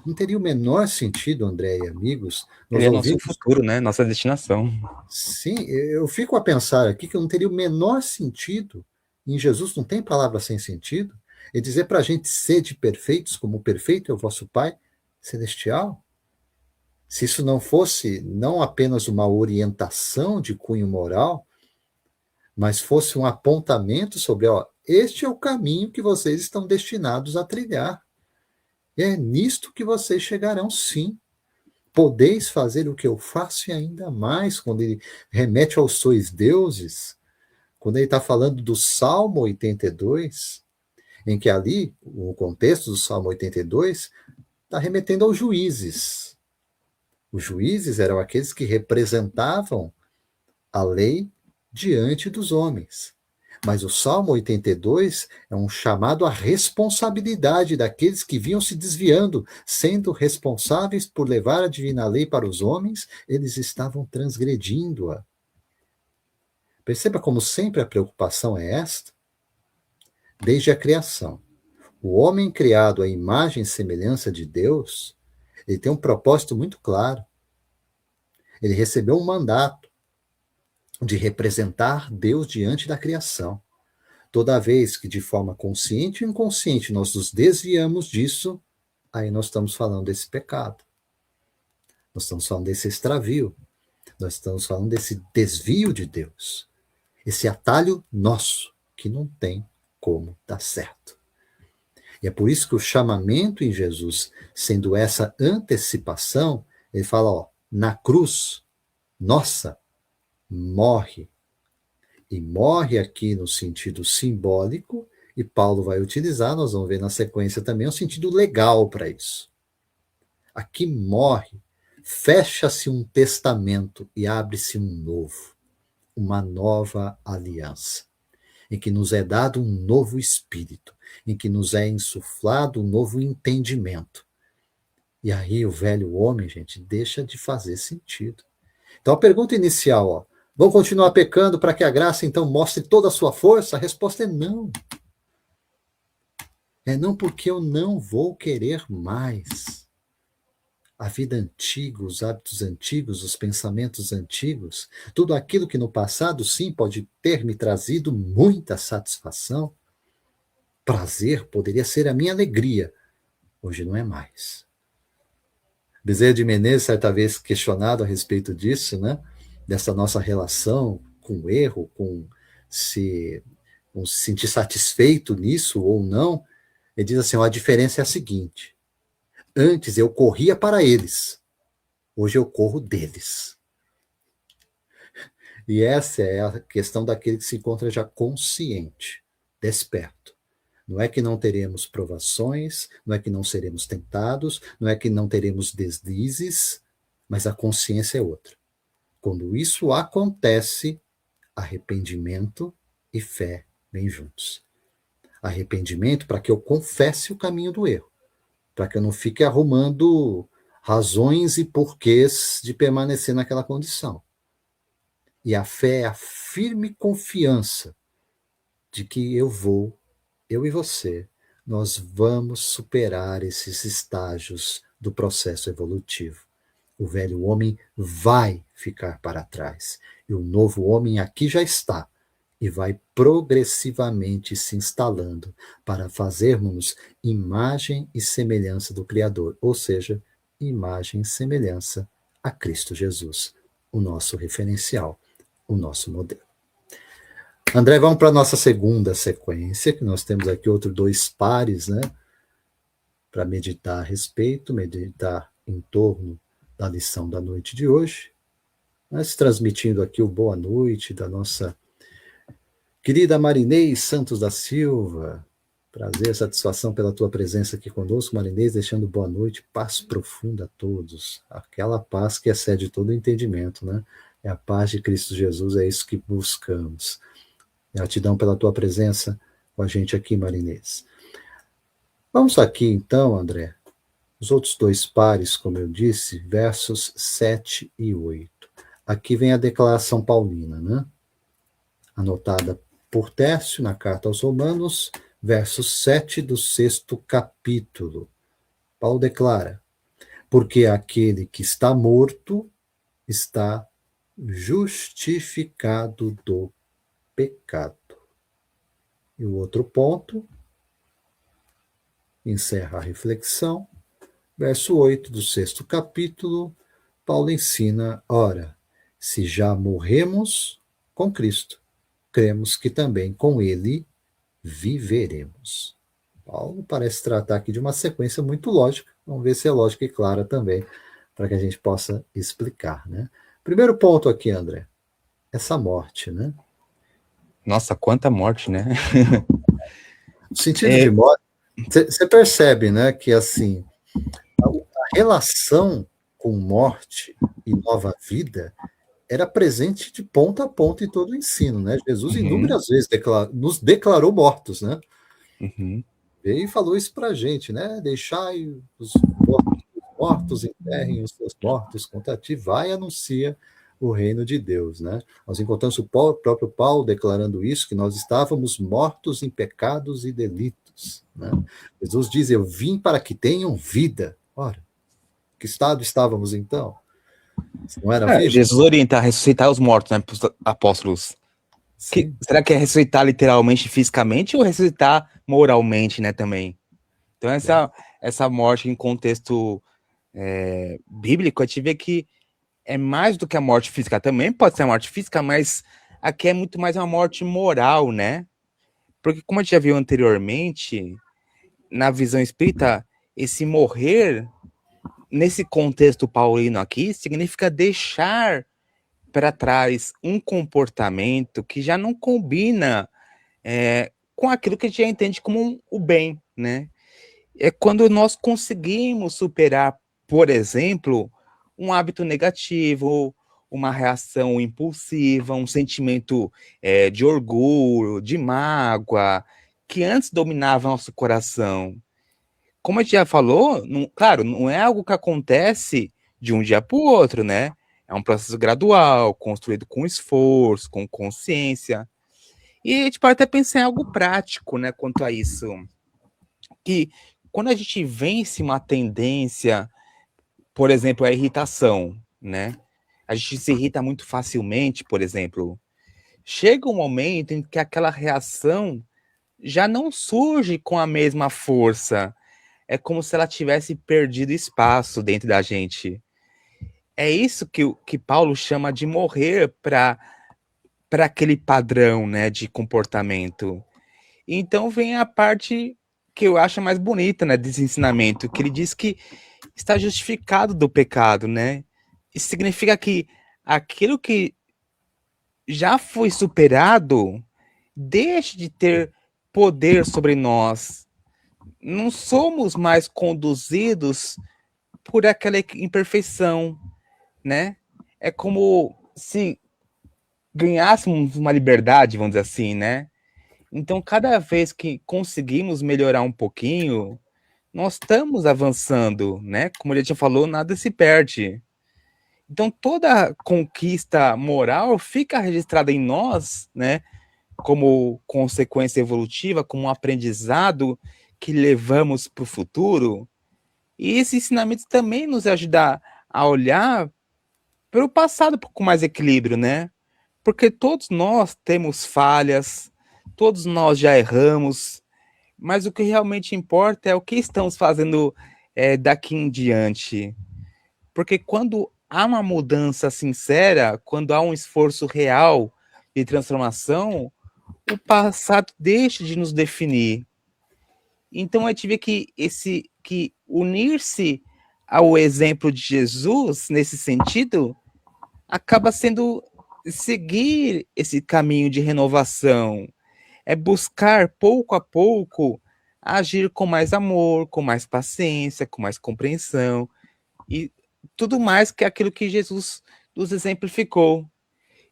Não teria o menor sentido, André e amigos, nós Ele é nosso ouvimos... futuro, né? Nossa destinação. Sim, eu fico a pensar aqui que não teria o menor sentido, em Jesus não tem palavra sem sentido, e dizer para a gente sede perfeitos, como perfeito é o vosso Pai celestial. Se isso não fosse não apenas uma orientação de cunho moral, mas fosse um apontamento sobre, este é o caminho que vocês estão destinados a trilhar. E é nisto que vocês chegarão, sim. Podeis fazer o que eu faço e ainda mais, quando ele remete aos sois deuses, quando ele está falando do Salmo 82, em que ali, o contexto do Salmo 82, está remetendo aos juízes. Os juízes eram aqueles que representavam a lei diante dos homens. Mas o Salmo 82 é um chamado à responsabilidade daqueles que vinham se desviando, sendo responsáveis por levar a divina lei para os homens, eles estavam transgredindo-a. Perceba como sempre a preocupação é esta. Desde a criação, o homem criado à imagem e semelhança de Deus, ele tem um propósito muito claro. Ele recebeu um mandato de representar Deus diante da criação. Toda vez que, de forma consciente ou inconsciente, nós nos desviamos disso, aí nós estamos falando desse pecado. Nós estamos falando desse extravio. Nós estamos falando desse desvio de Deus. Esse atalho nosso, que não tem como dar certo. E é por isso que o chamamento em Jesus, sendo essa antecipação, ele fala, na cruz, nossa, morre. E morre aqui no sentido simbólico, e Paulo vai utilizar, nós vamos ver na sequência também, um sentido legal para isso. Aqui morre, fecha-se um testamento e abre-se um novo, uma nova aliança, em que nos é dado um novo espírito, em que nos é insuflado um novo entendimento. E aí o velho homem, gente, deixa de fazer sentido. Então a pergunta inicial, ó, vão continuar pecando para que a graça então mostre toda a sua força? A resposta é não. É não, porque eu não vou querer mais. A vida antiga, os hábitos antigos, os pensamentos antigos, tudo aquilo que no passado, sim, pode ter me trazido muita satisfação, prazer, poderia ser a minha alegria. Hoje não é mais. Bezerra de Menezes, certa vez questionado a respeito disso, né? Dessa nossa relação com o erro, com se sentir satisfeito nisso ou não, ele diz assim, ó, a diferença é a seguinte, antes eu corria para eles, hoje eu corro deles. E essa é a questão daquele que se encontra já consciente, desperto. Não é que não teremos provações, não é que não seremos tentados, não é que não teremos deslizes, mas a consciência é outra. Quando isso acontece, arrependimento e fé vêm juntos. Arrependimento para que eu confesse o caminho do erro, para que eu não fique arrumando razões e porquês de permanecer naquela condição. E a fé é a firme confiança de que eu e você, nós vamos superar esses estágios do processo evolutivo. O velho homem vai ficar para trás. E o novo homem aqui já está. E vai progressivamente se instalando para fazermos imagem e semelhança do Criador. Ou seja, imagem e semelhança a Cristo Jesus. O nosso referencial, o nosso modelo. André, vamos para a nossa segunda sequência, que nós temos aqui outros 2 pares, né? Para meditar a respeito, meditar em torno da lição da noite de hoje, mas transmitindo aqui o boa noite da nossa querida Marinês Santos da Silva. Prazer, satisfação pela tua presença aqui conosco, Marinês, deixando boa noite, paz profunda a todos, aquela paz que excede todo o entendimento, né? É a paz de Cristo Jesus, é isso que buscamos. Gratidão pela tua presença com a gente aqui, Marinês. Vamos aqui então, André, os outros 2 pares, como eu disse, versos 7 e 8. Aqui vem a declaração paulina, né? Anotada por Tércio na carta aos Romanos, verso 7 do 6º capítulo. Paulo declara, porque aquele que está morto está justificado do pecado. E o outro ponto, encerra a reflexão, verso 8 do 6º capítulo, Paulo ensina, ora, se já morremos com Cristo, cremos que também com ele viveremos. Paulo parece tratar aqui de uma sequência muito lógica, vamos ver se é lógica e clara também, para que a gente possa explicar, né? Primeiro ponto aqui, André, essa morte, né? Nossa, quanta morte, né? O sentido de morte, você percebe, né, que assim, a relação com morte e nova vida era presente de ponta a ponta em todo o ensino, né? Jesus inúmeras vezes nos declarou mortos, né? Veio e falou isso para a gente, né? Deixai os mortos enterrem os seus mortos contra ti, vai e anuncia o reino de Deus, né? Nós encontramos o próprio Paulo declarando isso, que nós estávamos mortos em pecados e delitos, né? Jesus diz, eu vim para que tenham vida. Ora, que estado estávamos então? Não era vivo? Jesus orienta a ressuscitar os mortos, né, apóstolos? Será que é ressuscitar literalmente, fisicamente, ou ressuscitar moralmente, né, também? Então, essa morte em contexto bíblico, a gente vê que é mais do que a morte física. Também pode ser a morte física, mas aqui é muito mais uma morte moral, né? Porque, como a gente já viu anteriormente, na visão espírita, esse morrer nesse contexto paulino aqui, significa deixar para trás um comportamento que já não combina com aquilo que a gente já entende como o bem, né? É quando nós conseguimos superar, por exemplo, um hábito negativo, uma reação impulsiva, um sentimento de orgulho, de mágoa, que antes dominava nosso coração. Como a gente já falou, claro, não é algo que acontece de um dia para o outro, né? É um processo gradual, construído com esforço, com consciência. E a gente pode até pensar em algo prático, né, quanto a isso. Que quando a gente vence uma tendência, por exemplo, a irritação, né? A gente se irrita muito facilmente, por exemplo. Chega um momento em que aquela reação já não surge com a mesma força. É como se ela tivesse perdido espaço dentro da gente. É isso que Paulo chama de morrer para aquele padrão, né, de comportamento. Então vem a parte que eu acho mais bonita, né, desse ensinamento, que ele diz que está justificado do pecado, né? Isso significa que aquilo que já foi superado deixa de ter poder sobre nós. Não somos mais conduzidos por aquela imperfeição, né? É como se ganhássemos uma liberdade, vamos dizer assim, né? Então, cada vez que conseguimos melhorar um pouquinho, nós estamos avançando, né? Como ele já falou, nada se perde. Então, toda conquista moral fica registrada em nós, né? Como consequência evolutiva, como um aprendizado que levamos para o futuro. E esse ensinamento também nos ajuda a olhar para o passado com mais equilíbrio, né? Porque todos nós temos falhas, todos nós já erramos, mas o que realmente importa é o que estamos fazendo daqui em diante. Porque quando há uma mudança sincera, quando há um esforço real de transformação, o passado deixa de nos definir. Então a gente vê que unir-se ao exemplo de Jesus nesse sentido acaba sendo seguir esse caminho de renovação, é buscar pouco a pouco agir com mais amor, com mais paciência, com mais compreensão e tudo mais que aquilo que Jesus nos exemplificou.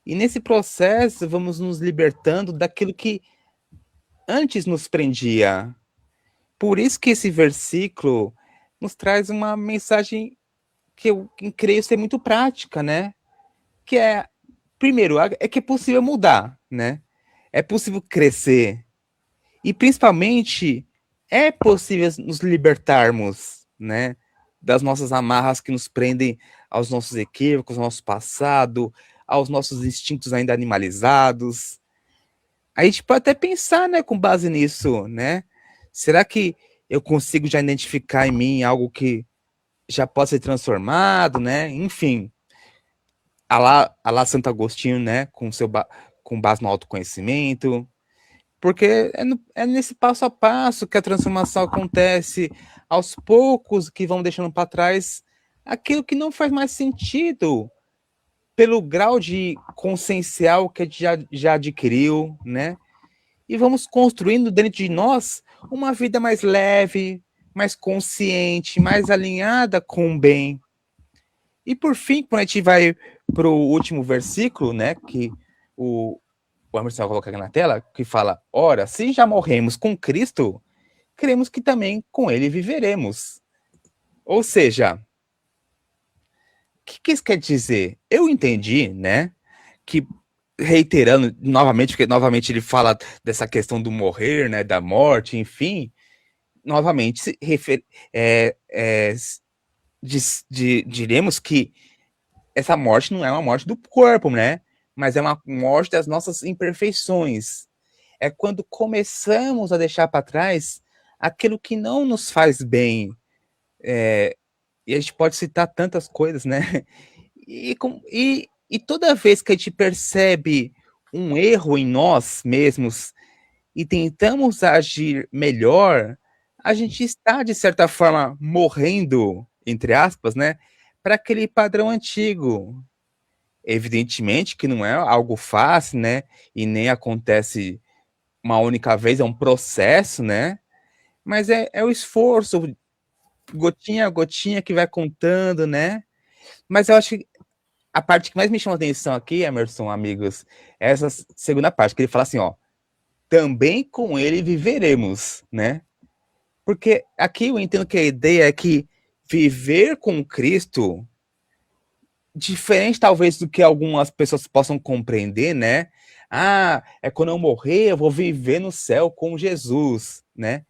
E nesse processo vamos nos libertando daquilo que antes nos prendia. Por isso que esse versículo nos traz uma mensagem que eu creio ser muito prática, né? Que é, primeiro, é que é possível mudar, né? É possível crescer. E principalmente é possível nos libertarmos, né? Das nossas amarras que nos prendem aos nossos equívocos, ao nosso passado, aos nossos instintos ainda animalizados. A gente pode até pensar, né, com base nisso, né? Será que eu consigo já identificar em mim algo que já pode ser transformado, né? Enfim, a lá Santo Agostinho, né, com base no autoconhecimento, porque é nesse passo a passo que a transformação acontece, aos poucos que vão deixando para trás aquilo que não faz mais sentido, pelo grau de consciencial que a gente já adquiriu, né? E vamos construindo dentro de nós uma vida mais leve, mais consciente, mais alinhada com o bem. E por fim, quando a gente vai para o último versículo, né, que o Emerson vai colocar aqui na tela, que fala: ora, se já morremos com Cristo, cremos que também com ele viveremos. Ou seja, o que isso quer dizer? Eu entendi, né, que reiterando novamente, porque novamente ele fala dessa questão do morrer, né, da morte, enfim, novamente diremos que essa morte não é uma morte do corpo, né, mas é uma morte das nossas imperfeições. É quando começamos a deixar para trás aquilo que não nos faz bem. E a gente pode citar tantas coisas, né? E toda vez que a gente percebe um erro em nós mesmos e tentamos agir melhor, a gente está, de certa forma, morrendo entre aspas, né, para aquele padrão antigo. Evidentemente que não é algo fácil, né, e nem acontece uma única vez, é um processo, né, mas é o esforço, gotinha a gotinha que vai contando, né. Mas eu acho que a parte que mais me chama a atenção aqui, Emerson, amigos, é essa segunda parte, que ele fala assim, ó, também com ele viveremos, né? Porque aqui eu entendo que a ideia é que viver com Cristo, diferente talvez do que algumas pessoas possam compreender, né? Ah, é quando eu morrer, eu vou viver no céu com Jesus, né?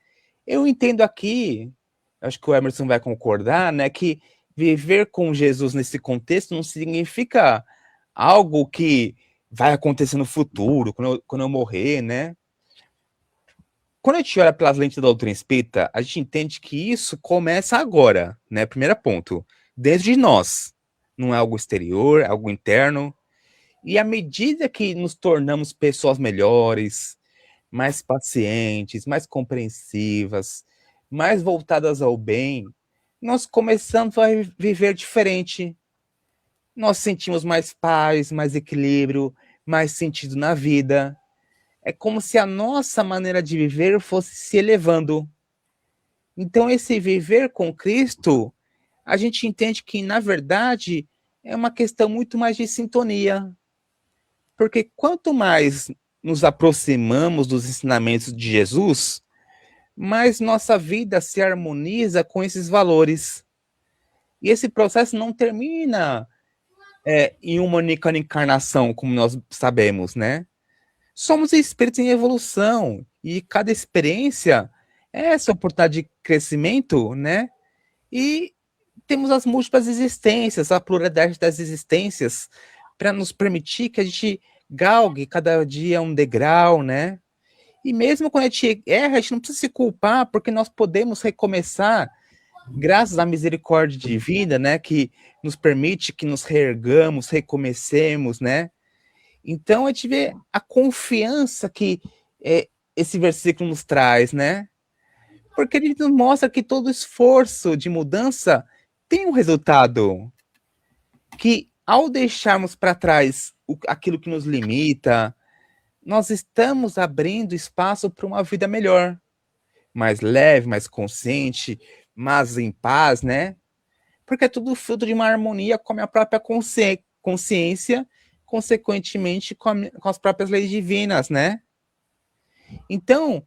Eu entendo aqui, acho que o Emerson vai concordar, né, que viver com Jesus nesse contexto não significa algo que vai acontecer no futuro, quando eu morrer, né? Quando a gente olha pelas lentes da doutrina espírita, a gente entende que isso começa agora, né? Primeiro ponto, dentro de nós. Não é algo exterior, é algo interno. E à medida que nos tornamos pessoas melhores, mais pacientes, mais compreensivas, mais voltadas ao bem, nós começamos a viver diferente. Nós sentimos mais paz, mais equilíbrio, mais sentido na vida. É como se a nossa maneira de viver fosse se elevando. Então, esse viver com Cristo, a gente entende que, na verdade, é uma questão muito mais de sintonia. Porque quanto mais nos aproximamos dos ensinamentos de Jesus, mais nossa vida se harmoniza com esses valores. E esse processo não termina em uma única encarnação, como nós sabemos, né? Somos espíritos em evolução e cada experiência é essa oportunidade de crescimento, né? E temos as múltiplas existências, a pluralidade das existências, para nos permitir que a gente galgue cada dia um degrau, né? E mesmo quando a gente erra, a gente não precisa se culpar, porque nós podemos recomeçar, graças à misericórdia divina, né? Que nos permite que nos reergamos, recomecemos, né? Então a gente vê a confiança que esse versículo nos traz, né? Porque ele nos mostra que todo esforço de mudança tem um resultado. Que ao deixarmos para trás aquilo que nos limita, nós estamos abrindo espaço para uma vida melhor, mais leve, mais consciente, mais em paz, né? Porque é tudo fruto de uma harmonia com a minha própria consciência, consequentemente com as próprias leis divinas, né? Então,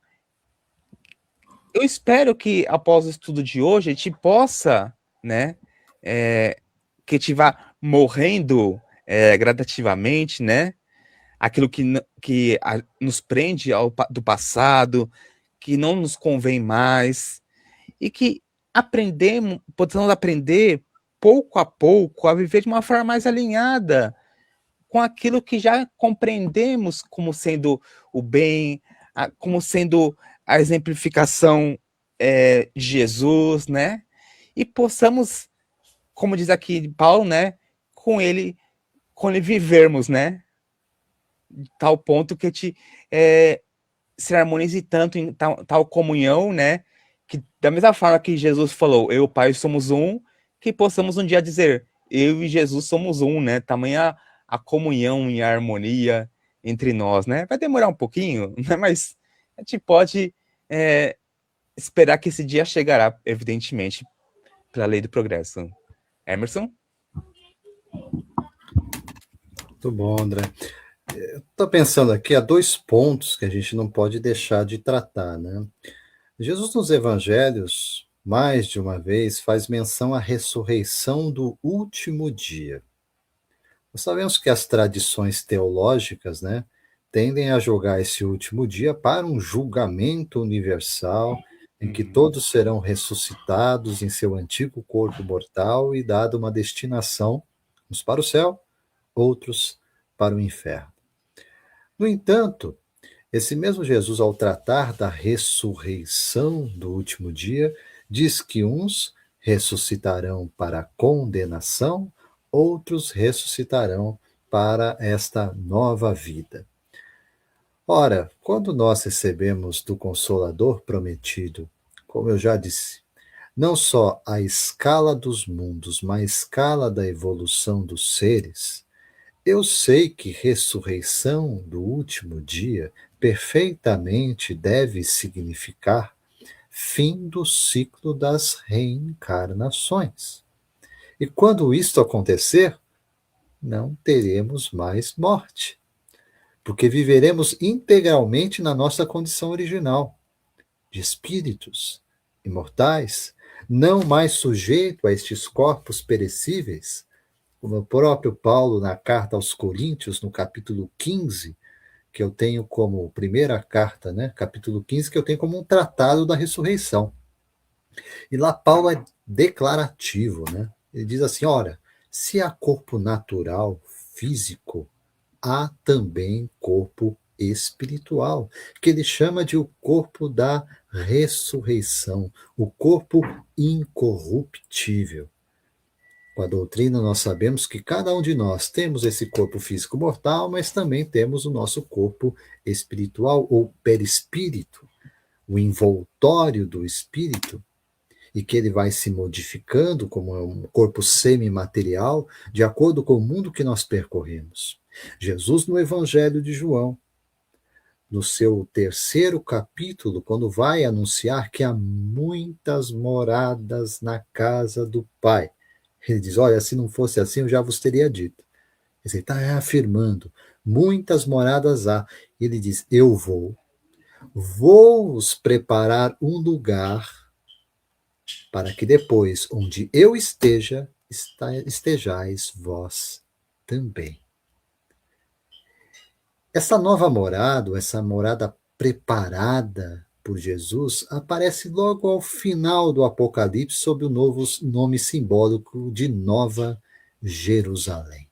eu espero que após o estudo de hoje a gente possa, né, que a gente vá morrendo gradativamente, né? Aquilo que nos prende do passado, que não nos convém mais, e que possamos aprender pouco a pouco a viver de uma forma mais alinhada com aquilo que já compreendemos como sendo o bem, como sendo a exemplificação de Jesus, né? E possamos, como diz aqui Paulo, né? Com ele vivermos, né? De tal ponto que a gente se harmonize tanto em tal comunhão, né? Que da mesma forma que Jesus falou, eu e o Pai somos um, que possamos um dia dizer, eu e Jesus somos um, né? Tamanha a comunhão e a harmonia entre nós, né? Vai demorar um pouquinho, né? Mas a gente pode esperar que esse dia chegará, evidentemente, pela lei do progresso. Emerson? Muito bom, André. Estou pensando aqui, há dois pontos que a gente não pode deixar de tratar, né? Jesus nos evangelhos, mais de uma vez, faz menção à ressurreição do último dia. Nós sabemos que as tradições teológicas, né, tendem a julgar esse último dia para um julgamento universal, em que todos serão ressuscitados em seu antigo corpo mortal e dada uma destinação, uns para o céu, outros para o inferno. No entanto, esse mesmo Jesus, ao tratar da ressurreição do último dia, diz que uns ressuscitarão para a condenação, outros ressuscitarão para esta nova vida. Ora, quando nós recebemos do Consolador prometido, como eu já disse, não só a escala dos mundos, mas a escala da evolução dos seres, eu sei que ressurreição do último dia perfeitamente deve significar fim do ciclo das reencarnações. E quando isto acontecer, não teremos mais morte, porque viveremos integralmente na nossa condição original, de espíritos imortais, não mais sujeito a estes corpos perecíveis, como o próprio Paulo, na carta aos Coríntios, no capítulo 15, que eu tenho como primeira carta, né? Capítulo 15, que eu tenho como um tratado da ressurreição. E lá Paulo é declarativo, né? Ele diz assim: ora, se há corpo natural, físico, há também corpo espiritual, que ele chama de o corpo da ressurreição, o corpo incorruptível. Com a doutrina, nós sabemos que cada um de nós temos esse corpo físico mortal, mas também temos o nosso corpo espiritual ou perispírito, o envoltório do espírito, e que ele vai se modificando como um corpo semimaterial, de acordo com o mundo que nós percorremos. Jesus, no Evangelho de João, no seu terceiro capítulo, quando vai anunciar que há muitas moradas na casa do Pai, ele diz: olha, se não fosse assim, eu já vos teria dito. Ele está afirmando: muitas moradas há. Ele diz: eu vou-vos preparar um lugar para que depois, onde eu esteja, estejais vós também. Essa nova morada, essa morada preparada por Jesus, aparece logo ao final do Apocalipse sob o novo nome simbólico de Nova Jerusalém.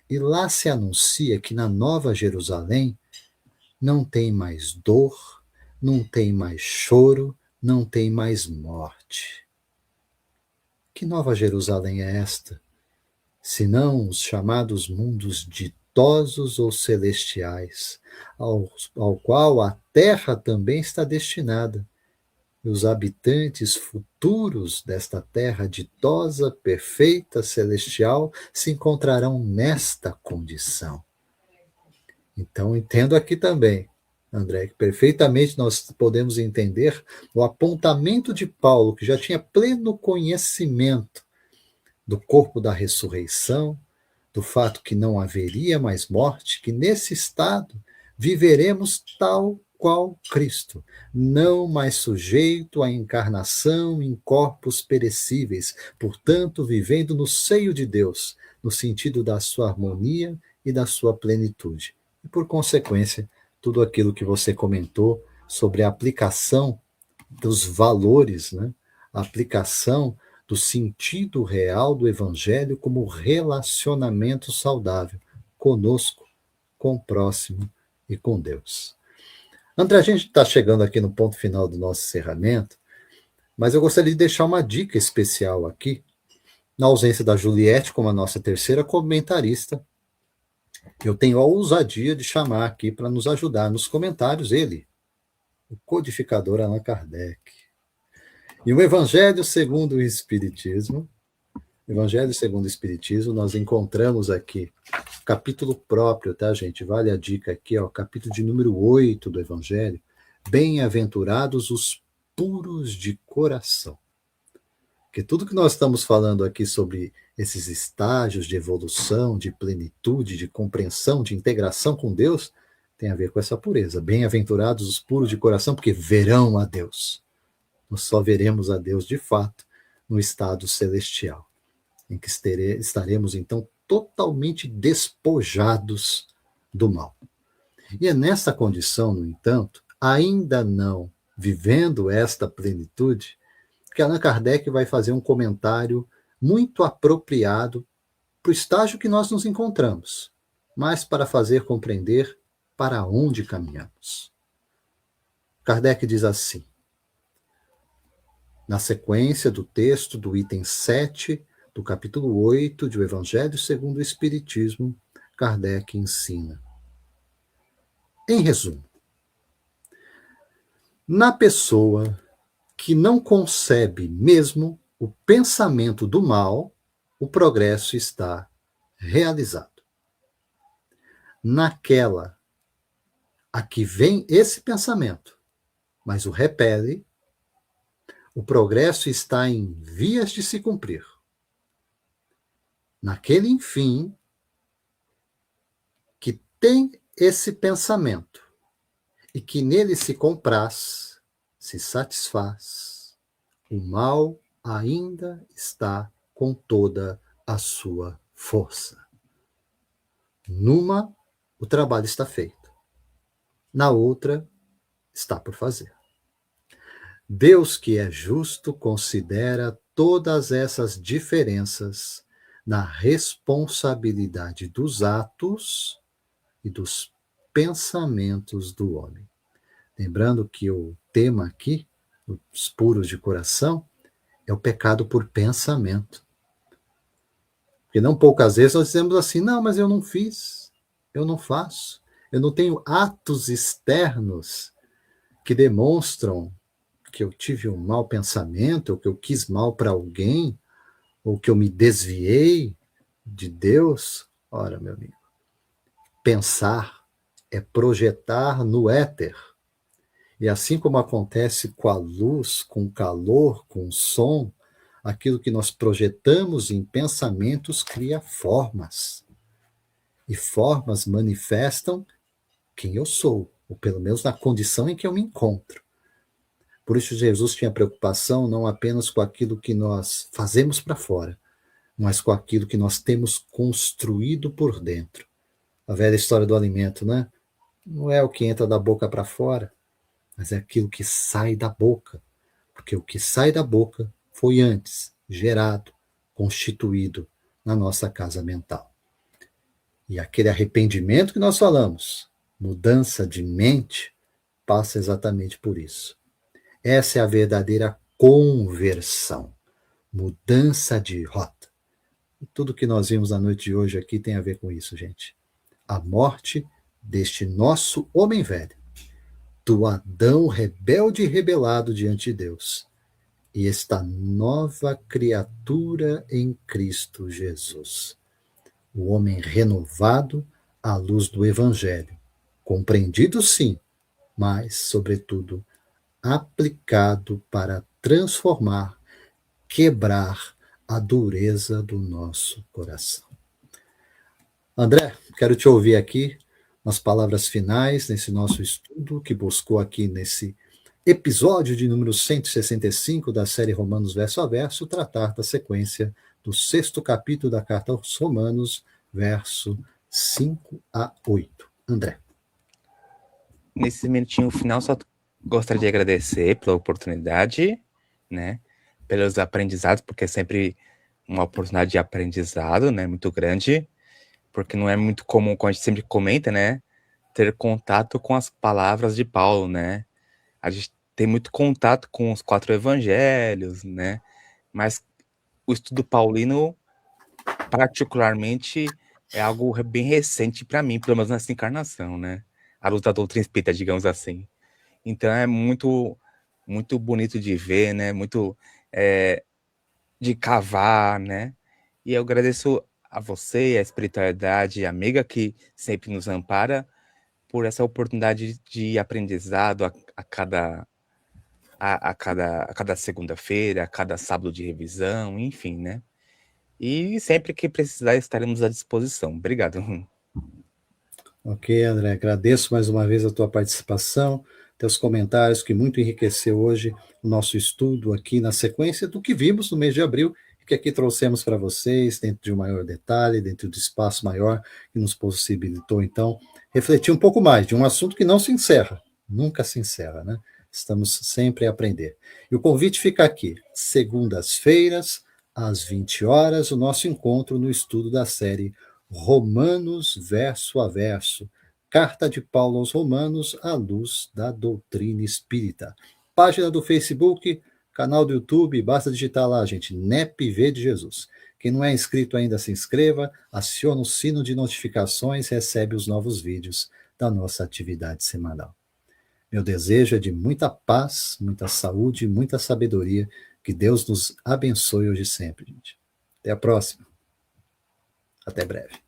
E lá se anuncia que na Nova Jerusalém não tem mais dor, não tem mais choro, não tem mais morte. Que Nova Jerusalém é esta? Senão os chamados mundos ditosos ou celestiais, ao qual a terra também está destinada. E os habitantes futuros desta terra ditosa, perfeita, celestial, se encontrarão nesta condição. Então, entendo aqui também, André, que perfeitamente nós podemos entender o apontamento de Paulo, que já tinha pleno conhecimento do corpo da ressurreição, do fato que não haveria mais morte, que nesse estado viveremos tal qual Cristo, não mais sujeito à encarnação em corpos perecíveis, portanto, vivendo no seio de Deus, no sentido da sua harmonia e da sua plenitude. E, por consequência, tudo aquilo que você comentou sobre a aplicação dos valores, né? A aplicação do sentido real do Evangelho como relacionamento saudável conosco, com o próximo e com Deus. André, a gente está chegando aqui no ponto final do nosso encerramento, mas eu gostaria de deixar uma dica especial aqui, na ausência da Juliette como a nossa terceira comentarista. Eu tenho a ousadia de chamar aqui para nos ajudar nos comentários ele, o codificador Allan Kardec. E o Evangelho segundo o Espiritismo, Evangelho segundo o Espiritismo, nós encontramos aqui capítulo próprio, tá, gente? Vale a dica aqui, ó, capítulo de número 8 do Evangelho. Bem-aventurados os puros de coração. Porque tudo que nós estamos falando aqui sobre esses estágios de evolução, de plenitude, de compreensão, de integração com Deus, tem a ver com essa pureza. Bem-aventurados os puros de coração, porque verão a Deus. Nós só veremos a Deus de fato no estado celestial, em que estaremos então totalmente despojados do mal. E é nessa condição, no entanto, ainda não vivendo esta plenitude, que Allan Kardec vai fazer um comentário muito apropriado para o estágio que nós nos encontramos, mas para fazer compreender para onde caminhamos. Kardec diz assim: na sequência do texto do item 7 do capítulo 8 de O Evangelho segundo o Espiritismo, Kardec ensina. Em resumo, na pessoa que não concebe mesmo o pensamento do mal, o progresso está realizado. Naquela a que vem esse pensamento, mas o repele, o progresso está em vias de se cumprir. Naquele, enfim, que tem esse pensamento e que nele se compraz, se satisfaz, o mal ainda está com toda a sua força. Numa, o trabalho está feito. Na outra, está por fazer. Deus, que é justo, considera todas essas diferenças na responsabilidade dos atos e dos pensamentos do homem. Lembrando que o tema aqui, os puros de coração, é o pecado por pensamento. Porque não poucas vezes nós dizemos assim, não, mas eu não fiz, eu não faço, eu não tenho atos externos que demonstram que eu tive um mau pensamento, ou que eu quis mal para alguém, ou que eu me desviei de Deus. Ora, meu amigo, pensar é projetar no éter. E assim como acontece com a luz, com o calor, com o som, aquilo que nós projetamos em pensamentos cria formas. E formas manifestam quem eu sou, ou pelo menos na condição em que eu me encontro. Por isso Jesus tinha preocupação não apenas com aquilo que nós fazemos para fora, mas com aquilo que nós temos construído por dentro. A velha história do alimento, né? Não é o que entra da boca para fora, mas é aquilo que sai da boca. Porque o que sai da boca foi antes gerado, constituído na nossa casa mental. E aquele arrependimento que nós falamos, mudança de mente, passa exatamente por isso. Essa é a verdadeira conversão, mudança de rota. E tudo que nós vimos na noite de hoje aqui tem a ver com isso, gente. A morte deste nosso homem velho, do Adão rebelde e rebelado diante de Deus, e esta nova criatura em Cristo Jesus. O homem renovado à luz do Evangelho, compreendido sim, mas, sobretudo, aplicado para transformar, quebrar a dureza do nosso coração. André, quero te ouvir aqui nas palavras finais nesse nosso estudo que buscou aqui nesse episódio de número 165 da série Romanos verso a verso, tratar da sequência do 6º capítulo da carta aos Romanos, verso 5 a 8. André. Nesse minutinho final, só gostaria de agradecer pela oportunidade, né? Pelos aprendizados, porque é sempre uma oportunidade de aprendizado, né? Muito grande, porque não é muito comum, como a gente sempre comenta, né? Ter contato com as palavras de Paulo, né? A gente tem muito contato com os 4 evangelhos, né? Mas o estudo paulino, particularmente, é algo bem recente para mim, pelo menos nessa encarnação, né? A luz da doutrina espírita, digamos assim. Então é muito, muito bonito de ver, né? Muito de cavar, né? E eu agradeço a você, a espiritualidade amiga que sempre nos ampara, por essa oportunidade de aprendizado a cada segunda-feira, a cada sábado de revisão, enfim, né? E sempre que precisar, estaremos à disposição. Obrigado. Ok, André, agradeço mais uma vez a tua participação, teus comentários, que muito enriqueceu hoje o nosso estudo aqui na sequência do que vimos no mês de abril, e que aqui trouxemos para vocês, dentro de um maior detalhe, dentro do espaço maior, que nos possibilitou, então, refletir um pouco mais de um assunto que não se encerra, nunca se encerra, né? Estamos sempre a aprender. E o convite fica aqui, segundas-feiras, às 20 horas, o nosso encontro no estudo da série Romanos verso a verso, carta de Paulo aos Romanos à luz da doutrina espírita. Página do Facebook, canal do YouTube, basta digitar lá, gente, NEPV de Jesus. Quem não é inscrito ainda, se inscreva, aciona o sino de notificações, recebe os novos vídeos da nossa atividade semanal. Meu desejo é de muita paz, muita saúde, muita sabedoria. Que Deus nos abençoe hoje e sempre, gente. Até a próxima. Até breve.